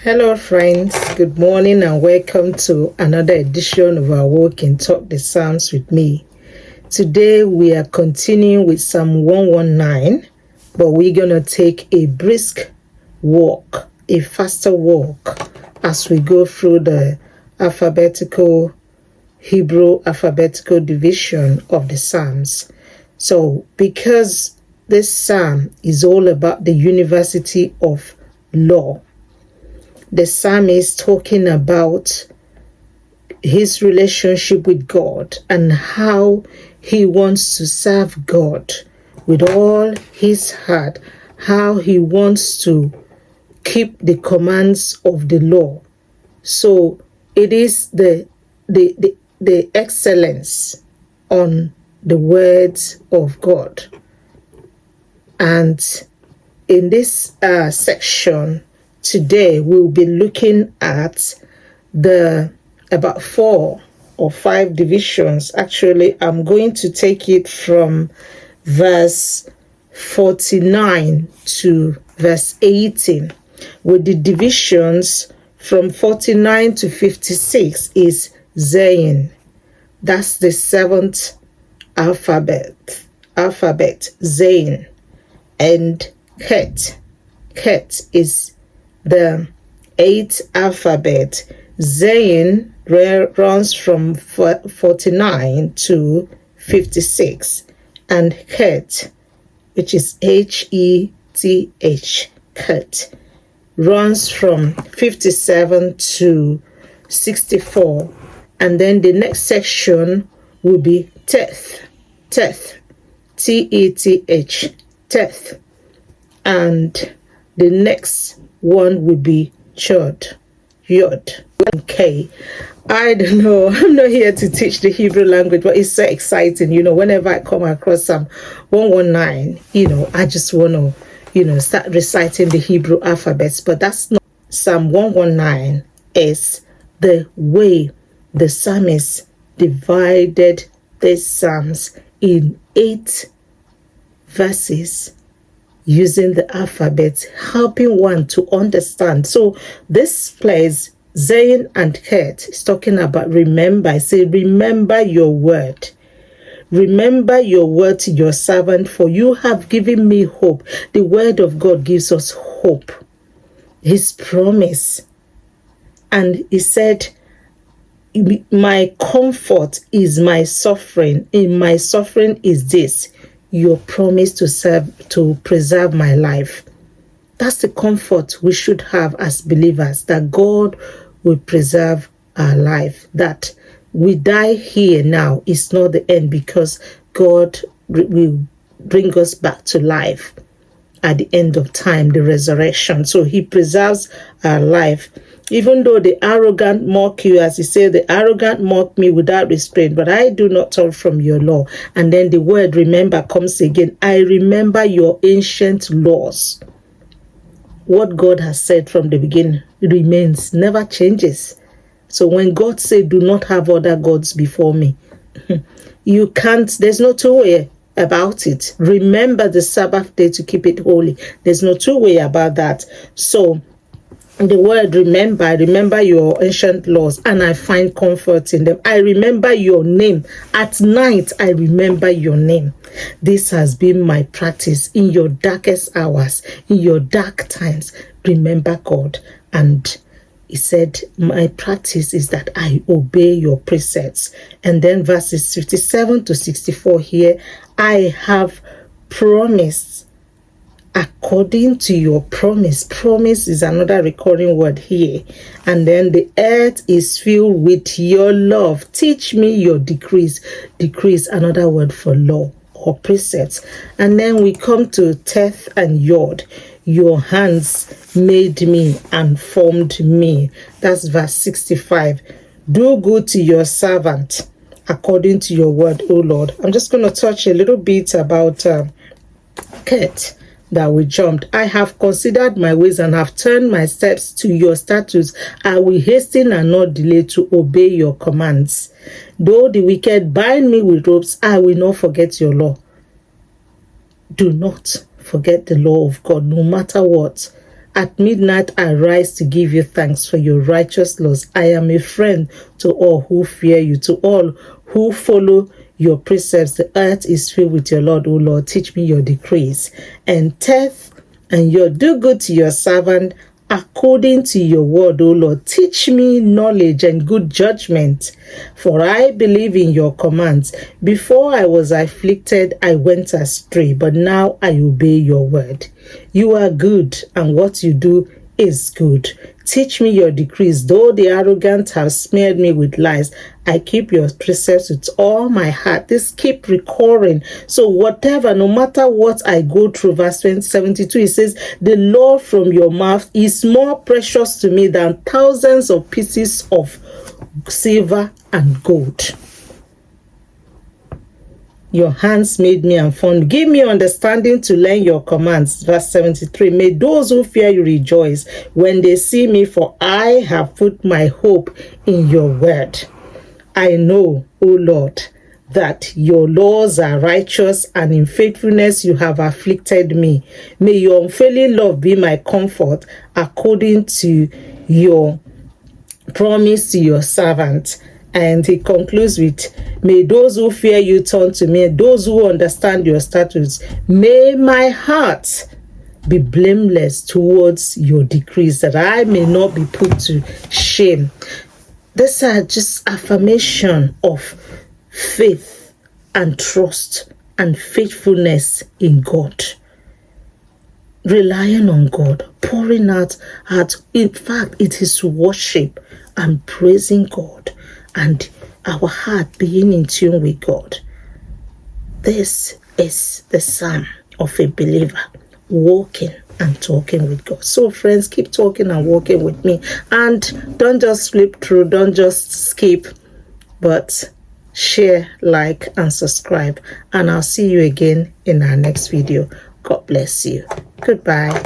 Hello, friends. Good morning and welcome to another edition of our Walk and Talk the Psalms with me. Today we are continuing with Psalm 119, but we're going to take a brisk walk, a faster walk as we go through the Hebrew alphabetical division of the Psalms. So, because this psalm is all about the university of law, the psalm is talking about his relationship with God and how he wants to serve God with all his heart, how he wants to keep the commands of the law. So it is the excellence on the words of God. And in this section, today we'll be looking at about 4 or 5 divisions. Actually, I'm going to take it from verse 49 to verse 18. With the divisions from 49 to 56 is Zayin. That's the 7th alphabet, Zayin. And Heth. Heth is the 8th alphabet. Zayin runs from 49 to 56, and Heth, which is Heth, Heth, runs from 57 to 64, and then the next section will be Teth, Teth, Teth, and the next one will be Yod. Okay. I don't know. I'm not here to teach the Hebrew language, but it's so exciting. Whenever I come across Psalm 119, I just want to, start reciting the Hebrew alphabets. But that's not Psalm 119 is the way the psalmist divided these psalms in 8 verses, using the alphabet, helping one to understand. So this place, Zayin and Heth, is talking about remember. I say, remember your word. Remember your word to your servant, for you have given me hope. The word of God gives us hope, his promise. And he said, my comfort is my suffering. In my suffering is this, your promise to preserve my life. That's the comfort we should have as believers, that God will preserve our life, that we die here now is not the end, because God will bring us back to life at the end of time, the resurrection. So he preserves our life. Even though the arrogant mock you, as he said, the arrogant mock me without restraint, but I do not turn from your law. And then the word remember comes again. I remember your ancient laws. What God has said from the beginning remains, never changes. So when God said, do not have other gods before me, you can't, there's no two way about it. Remember the Sabbath day to keep it holy. There's no two way about that. So the word remember, I remember your ancient laws, and I find comfort in them. I remember your name. At night, I remember your name. This has been my practice in your darkest hours, in your dark times. Remember God. And he said, my practice is that I obey your precepts. And then verses 57 to 64 here, I have promised according to your promise. Promise is another recurring word here. And then the earth is filled with your love. Teach me your decrees. Decrees, another word for law or precepts. And then we come to Teth and Yod. Your hands made me and formed me. That's verse 65. Do good to your servant according to your word, O Lord. I'm just going to touch a little bit about Heth that we jumped. I have considered my ways and have turned my steps to your statutes. I will hasten and not delay to obey your commands. Though the wicked bind me with ropes, I will not forget your law. Do not forget the law of God, no matter what. At midnight I rise to give you thanks for your righteous laws. I am a friend to all who fear you, to all who follow your precepts. The earth is filled with your Lord, O Lord. Teach me your decrees. And Teth and your do good to your servant according to your word, O Lord. Teach me knowledge and good judgment, for I believe in your commands. Before I was afflicted, I went astray, but now I obey your word. You are good, and what you do is good. Teach me your decrees. Though the arrogant have smeared me with lies, I keep your precepts with all my heart. This keep recurring. So whatever, no matter what I go through, verse 72, it says, the law from your mouth is more precious to me than thousands of pieces of silver and gold. Your hands made me and formed. Give me understanding to learn your commands. Verse 73. May those who fear you rejoice when they see me, for I have put my hope in your word. I know, O Lord, that your laws are righteous, and in faithfulness you have afflicted me. May your unfailing love be my comfort, according to your promise to your servant. And he concludes with, may those who fear you turn to me, those who understand your statutes. May my heart be blameless towards your decrees, that I may not be put to shame. These are just affirmation of faith and trust and faithfulness in God. Relying on God, pouring out heart. In fact, it is worship and praising God, and our heart being in tune with God. This is the psalm of a believer, walking and talking with God. So friends, keep talking and walking with me, and don't just flip through, don't just skip, but share, like, and subscribe. And I'll see you again in our next video. God bless you. Goodbye.